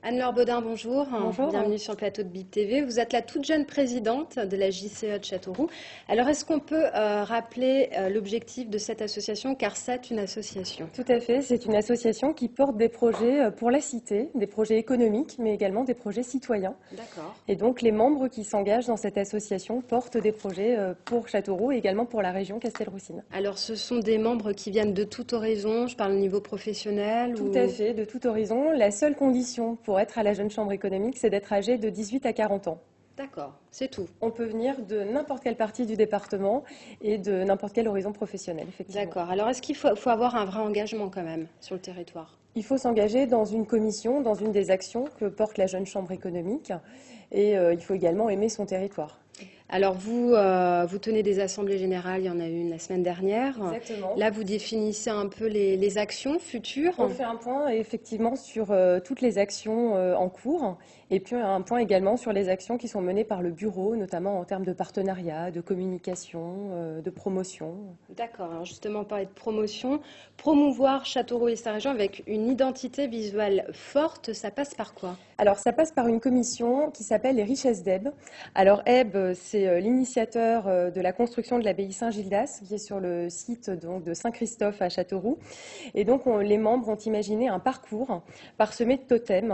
Anne-Laure Baudin, bonjour. Bonjour. Bienvenue sur le plateau de Bip TV. Vous êtes la toute jeune présidente de la JCE de Châteauroux. Alors, est-ce qu'on peut rappeler l'objectif de cette association, car c'est une association? Tout à fait, c'est une association qui porte des projets pour la cité, des projets économiques, mais également des projets citoyens. D'accord. Et donc, les membres qui s'engagent dans cette association portent des projets pour Châteauroux et également pour la région Castelroussine. Alors, ce sont des membres qui viennent de tout horizon, je parle au niveau professionnel? Tout à fait, de tout horizon. La seule condition pour être à la Jeune Chambre économique, c'est d'être âgé de 18 à 40 ans. D'accord, c'est tout. On peut venir de n'importe quelle partie du département et de n'importe quel horizon professionnel, effectivement. D'accord. Alors, est-ce qu'il faut avoir un vrai engagement quand même sur le territoire? Il faut s'engager dans une commission, dans une des actions que porte la Jeune Chambre économique. Et il faut également aimer son territoire. Alors, vous tenez des assemblées générales, il y en a eu une la semaine dernière. Exactement. Là, vous définissez un peu les actions futures. On fait un point effectivement sur toutes les actions en cours et puis un point également sur les actions qui sont menées par le bureau, notamment en termes de partenariat, de communication, de promotion. D'accord, alors justement, parler de promotion, promouvoir Châteauroux et sa région avec une identité visuelle forte, ça passe par quoi? Alors, ça passe par une commission qui s'appelle les Richesses d'Ebe. Alors, Ebe, c'est l'initiateur de la construction de l'abbaye Saint-Gildas, qui est sur le site donc, de Saint-Christophe à Châteauroux. Et donc, les membres ont imaginé un parcours parsemé de totems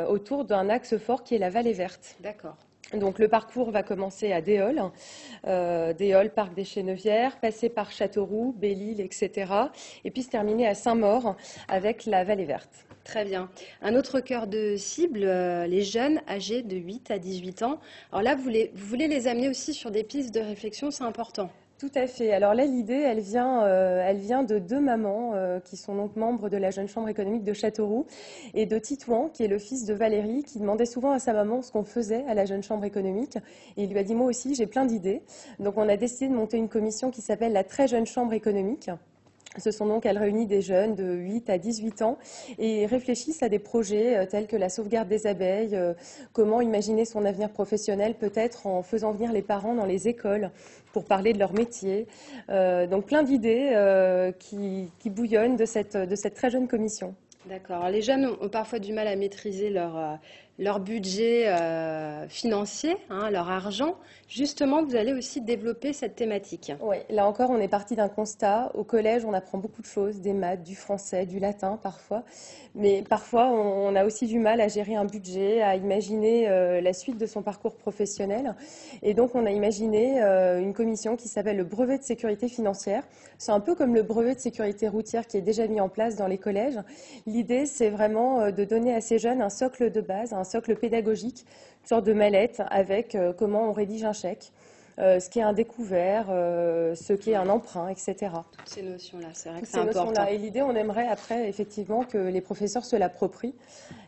autour d'un axe fort qui est la vallée verte. D'accord. Donc le parcours va commencer à Déol, Parc des Chenevières, passer par Châteauroux, Belle-Île, etc. Et puis se terminer à Saint-Maur avec la Vallée Verte. Très bien. Un autre cœur de cible, les jeunes âgés de 8 à 18 ans. Alors là, vous voulez les amener aussi sur des pistes de réflexion, c'est important. Tout à fait. Alors là, l'idée, elle vient de deux mamans qui sont donc membres de la Jeune Chambre économique de Châteauroux et de Titouan, qui est le fils de Valérie, qui demandait souvent à sa maman ce qu'on faisait à la Jeune Chambre économique. Et il lui a dit, moi aussi, j'ai plein d'idées. Donc on a décidé de monter une commission qui s'appelle la Très Jeune Chambre économique. Elle réunit des jeunes de 8 à 18 ans et réfléchissent à des projets tels que la sauvegarde des abeilles, comment imaginer son avenir professionnel, peut-être en faisant venir les parents dans les écoles pour parler de leur métier. Donc plein d'idées qui bouillonnent de cette très jeune commission. D'accord. Les jeunes ont parfois du mal à maîtriser leur budget financier, leur argent. Justement, vous allez aussi développer cette thématique. Oui, là encore, on est parti d'un constat. Au collège, on apprend beaucoup de choses, des maths, du français, du latin parfois. Mais parfois, on a aussi du mal à gérer un budget, à imaginer la suite de son parcours professionnel. Et donc, on a imaginé une commission qui s'appelle le brevet de sécurité financière. C'est un peu comme le brevet de sécurité routière qui est déjà mis en place dans les collèges. L'idée, c'est vraiment de donner à ces jeunes un socle de base, un socle pédagogique, une sorte de mallette avec comment on rédige un chèque, ce qu'est un découvert, ce qu'est un emprunt, etc. Toutes ces notions-là, c'est vrai que Toutes c'est ces important. notions-là. Et l'idée, on aimerait après, effectivement, que les professeurs se l'approprient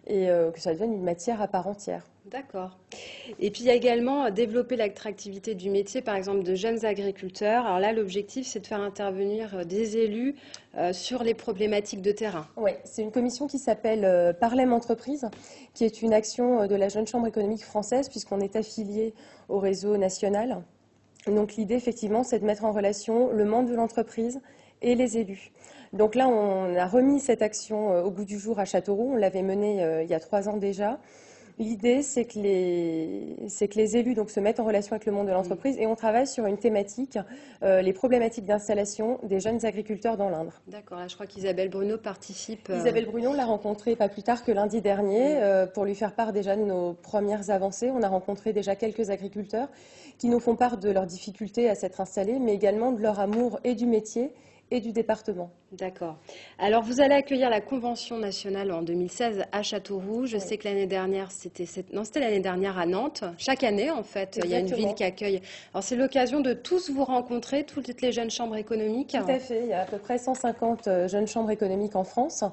et que ça devienne une matière à part entière. D'accord. Et puis il y a également développer l'attractivité du métier, par exemple de jeunes agriculteurs. Alors là, l'objectif, c'est de faire intervenir des élus sur les problématiques de terrain. Oui, c'est une commission qui s'appelle Parlem Entreprise, qui est une action de la Jeune Chambre économique française, puisqu'on est affilié au réseau national. Donc l'idée, effectivement, c'est de mettre en relation le monde de l'entreprise et les élus. Donc là, on a remis cette action au goût du jour à Châteauroux. On l'avait menée il y a 3 ans déjà. L'idée, c'est que les élus donc, se mettent en relation avec le monde de l'entreprise et on travaille sur une thématique, les problématiques d'installation des jeunes agriculteurs dans l'Indre. D'accord, là je crois qu'Isabelle Bruno participe. Isabelle Bruno, on l'a rencontrée pas plus tard que lundi dernier pour lui faire part déjà de nos premières avancées. On a rencontré déjà quelques agriculteurs qui nous font part de leurs difficultés à s'être installés, mais également de leur amour et du métier et du département. D'accord. Alors, vous allez accueillir la Convention nationale en 2016 à Châteauroux. Je sais que l'année dernière, c'était l'année dernière à Nantes. Chaque année, en fait, Exactement. il y a une ville qui accueille. Alors, c'est l'occasion de tous vous rencontrer, toutes les jeunes chambres économiques. Tout à fait. Il y a à peu près 150 jeunes chambres économiques en France.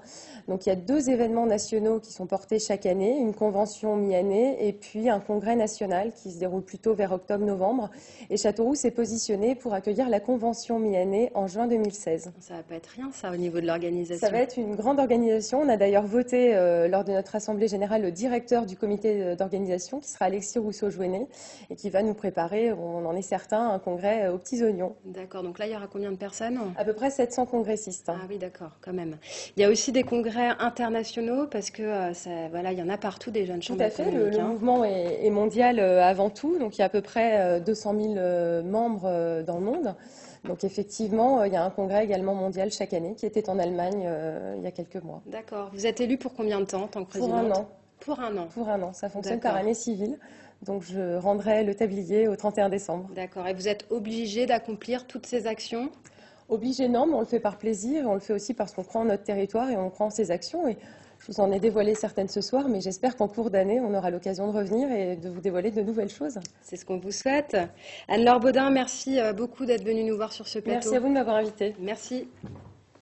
Donc, il y a 2 événements nationaux qui sont portés chaque année, une convention mi-année et puis un congrès national qui se déroule plutôt vers octobre-novembre. Et Châteauroux s'est positionné pour accueillir la convention mi-année en juin 2016. Ça va pas être rien. bien ça au niveau de Ça l'organisation. va être une grande organisation. On a d'ailleurs voté lors de notre assemblée générale le directeur du comité d'organisation qui sera Alexis Rousseau-Jouenet et qui va nous préparer, on en est certain, un congrès aux petits oignons. D'accord, donc là, il y aura combien de personnes? À peu près 700 congressistes. Ah oui, d'accord, quand même. Il y a aussi des congrès internationaux parce que voilà, il y en a partout des jeunes Tout chambres à fait, économiques, le hein. mouvement est mondial avant tout, donc il y a à peu près 200 000 membres dans le monde. Donc effectivement, il y a un congrès également mondial chaque année qui était en Allemagne il y a quelques mois. D'accord. Vous êtes élue pour combien de temps en tant que Pour un présidente? an, Pour un an. pour un an. Ça fonctionne par D'accord. année civile, donc je rendrai le tablier au 31 décembre. D'accord. Et vous êtes obligée d'accomplir toutes ces actions? Obligé, non, mais on le fait par plaisir, et on le fait aussi parce qu'on croit en notre territoire et on croit en ses actions. Et je vous en ai dévoilé certaines ce soir, mais j'espère qu'en cours d'année, on aura l'occasion de revenir et de vous dévoiler de nouvelles choses. C'est ce qu'on vous souhaite. Anne-Laure Baudin, merci beaucoup d'être venue nous voir sur ce plateau. Merci à vous de m'avoir invitée. Merci.